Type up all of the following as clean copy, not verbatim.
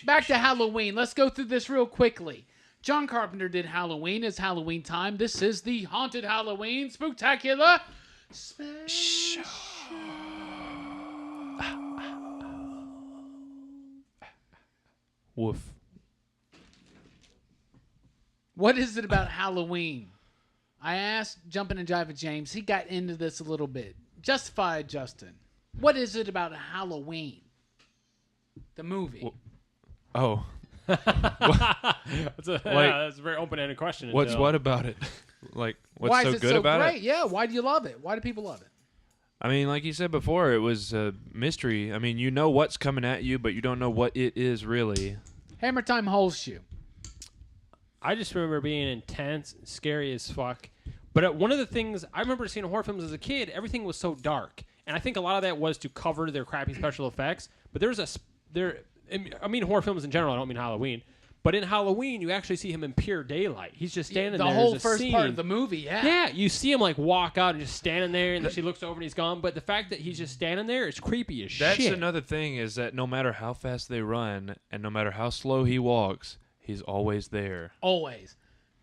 back to Halloween. Let's go through this real quickly. John Carpenter did Halloween. It's Halloween time. This is the Haunted Halloween Spooktacular Special. Woof. What is it about Halloween? I asked Jumpin and Jivin James. He got into this a little bit. Justified, Justin. What is it about Halloween? The movie. Oh. That's a very open-ended question. What about it? Like, what's Why so is it good so about great? it? Yeah, why do you love it? Why do people love it? I mean, like you said before, it was a mystery. I mean, you know what's coming at you, but you don't know what it is really. Hammertime Holshoe. I just remember being intense, scary as fuck. But one of the things I remember seeing horror films as a kid, everything was so dark, and I think a lot of that was to cover their crappy special effects. But I mean horror films in general. I don't mean Halloween. But in Halloween, you actually see him in pure daylight. He's just standing there. The whole There's a first scene. part of the movie, yeah. Yeah, you see him like walk out and just standing there, and then she looks over and he's gone. But the fact that he's just standing there is creepy as shit. That's another thing, is that no matter how fast they run and no matter how slow he walks, he's always there. Always.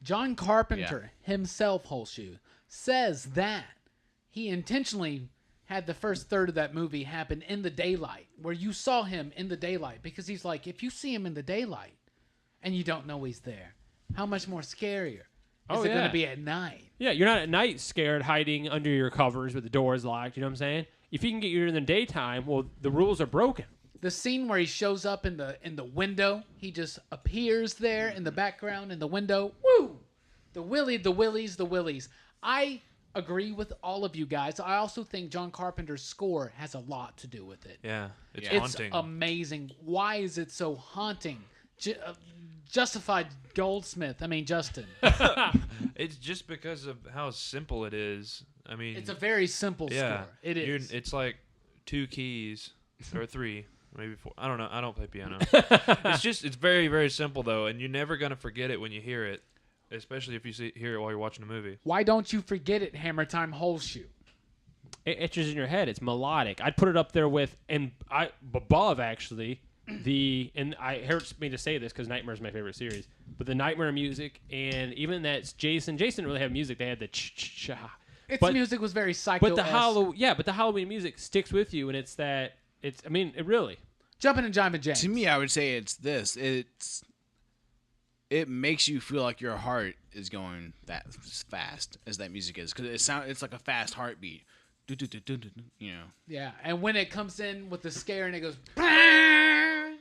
John Carpenter himself, Holshoe, says that he intentionally had the first third of that movie happen in the daylight, where you saw him in the daylight, because he's like, if you see him in the daylight and you don't know he's there, how much more scarier is it going to be at night? Yeah, you're not at night scared hiding under your covers with the doors locked. You know what I'm saying? If you can get you in the daytime, well, the rules are broken. The scene where he shows up in the window, he just appears there in the background in the window. Woo! The willies. I agree with all of you guys. I also think John Carpenter's score has a lot to do with it. Yeah, it's It's haunting. amazing. Why is it so haunting? Justified Goldsmith. I mean, Justin. It's just because of how simple it is. I mean, It's a very simple yeah, score. It is. It's like 2 keys or 3, maybe 4. I don't know. I don't play piano. It's very, very simple though, and you're never gonna forget it when you hear it, especially if you hear it while you're watching a movie. Why don't you forget it, Hammertime Holshoe? It etches in your head. It's melodic. I'd put it up there with, above actually, and I hurts me to say this because Nightmare is my favorite series, but the Nightmare music, and even that's Jason didn't really have music. They had the ch-ch-cha. Its music was very psycho. But the Halloween music sticks with you, and it really. Jumpin and Jivin James. To me, I would say it's this. It makes you feel like your heart is going that fast as that music is, because it's like a fast heartbeat. You know. Yeah, and when it comes in with the scare and it goes,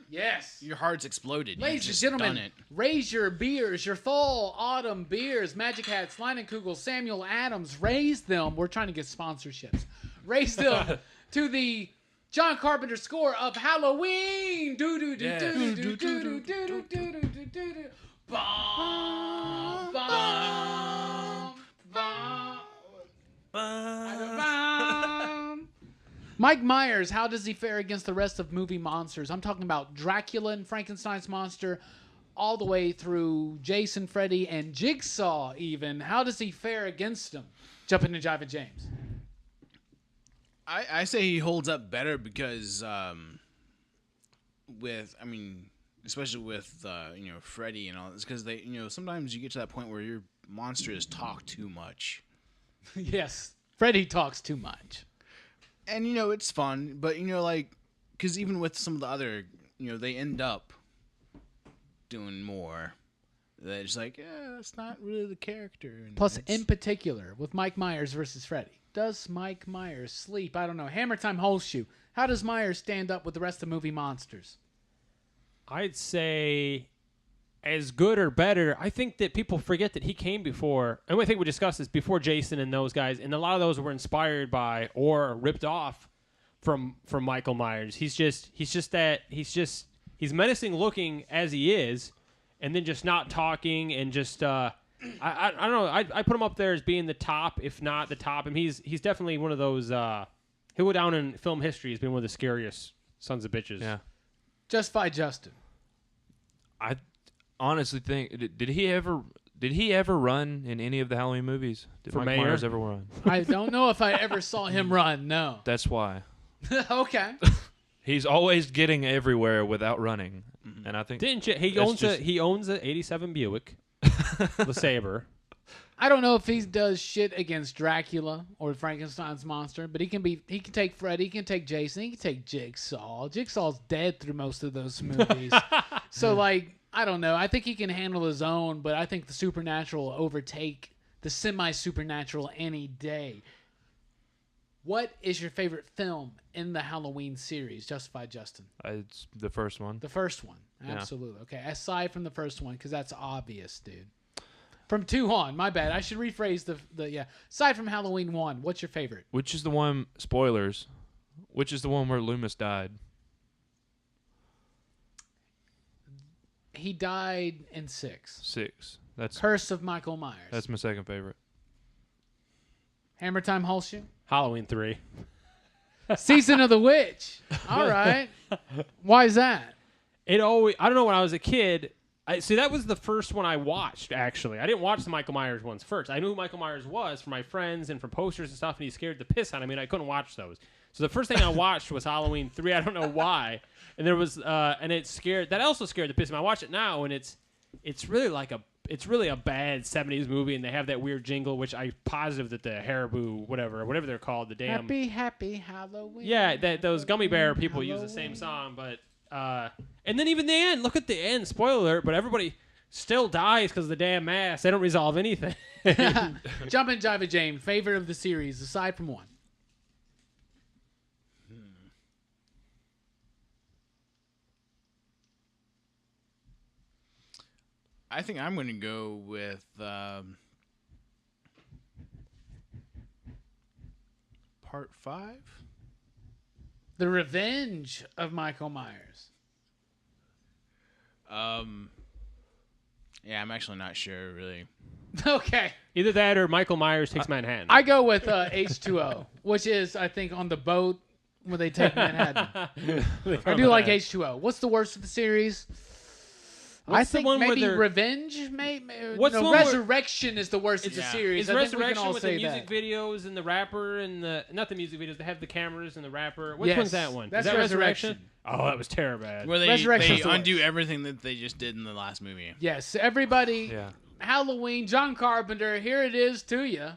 yes. Your heart's exploded. Ladies and gentlemen, raise your beers, your fall autumn beers. Magic Hats, Leinenkugel, Samuel Adams, raise them. We're trying to get sponsorships. Raise them to the John Carpenter score of Halloween. Do do do do do do do do do do do. Bum bum bum. Mike Myers, how does he fare against the rest of movie monsters? I'm talking about Dracula and Frankenstein's monster, all the way through Jason, Freddy, and Jigsaw even. How does he fare against them? Jumpin and Jivin James. I say he holds up better because especially with Freddy and all this, because they sometimes you get to that point where your monsters talk too much. Yes, Freddy talks too much. And, it's fun, but, because even with some of the other, they end up doing more. They're just like, it's not really the character. And plus, in particular, with Mike Myers versus Freddy, does Mike Myers sleep? I don't know. Hammertime Holshoe, how does Myers stand up with the rest of movie monsters? I'd say as good or better. I think that people forget that he came before, and I think we discussed this before Jason and those guys, and a lot of those were inspired by or ripped off from Michael Myers. He's menacing looking as he is, and then just not talking and just I don't know. I put him up there as being the top, if not the top, and he's definitely one of those. He'll go down in film history as being one of the scariest sons of bitches. Yeah. Justify Justin. I honestly think did he ever run in any of the Halloween movies? Did For Mike mayor? Myers ever run? I don't know if I ever saw him run. No. That's why. Okay. He's always getting everywhere without running, and I think he owns a '87 Buick, the Sabre. I don't know if he does shit against Dracula or Frankenstein's monster, but he can take Freddy, he can take Jason, he can take Jigsaw. Jigsaw's dead through most of those movies. So like, I don't know. I think he can handle his own, but I think the supernatural will overtake the semi-supernatural any day. What is your favorite film in the Halloween series? Justified Justin. it's the first one. The first one. Absolutely. Okay. Aside from the first one, because that's obvious, dude. From 2 on, my bad. I should rephrase the Aside from Halloween 1, what's your favorite? Which is the one? Spoilers. Which is the one where Loomis died? He died in 6. 6. That's Curse of Michael Myers. That's my second favorite. Hammertime Holshoe. Halloween 3. Season of the Witch. All right. Why is that? I don't know, when I was a kid, that was the first one I watched, actually. I didn't watch the Michael Myers ones first. I knew who Michael Myers was from my friends and from posters and stuff, and he scared the piss out of me, and I couldn't watch those. So the first thing I watched was Halloween 3. I don't know why. And there was, and that also scared the piss out of me. I watch it now, and it's really a bad 70s movie, and they have that weird jingle, which I'm positive that the Haribo, whatever they're called, the damn... Happy Halloween. Yeah, those gummy bear people use the same song, but... and then even the end, look at the end, spoiler alert, but everybody still dies because of the damn mask. They don't resolve anything. Jumpin and Jivin James, favorite of the series, aside from 1. I think I'm going to go with part 5. The Revenge of Michael Myers. Yeah, I'm actually not sure, really. Okay. Either that or Michael Myers Takes Manhattan. I go with H2O, which is, I think, on the boat where they take Manhattan. I do like H2O. What's the worst of the series? I think maybe Revenge. Resurrection is the worst of the series. Is I think we can Resurrection all with say the music that. videos and the rapper and not the music videos? They have the cameras and the rapper. Which Yes, one's that one? that's Is that Resurrection. Oh, that was terrible. Where they Resurrection's the undo worst. everything that they just did in the last movie. Yes, everybody. Yeah. Halloween, John Carpenter. Here it is to you.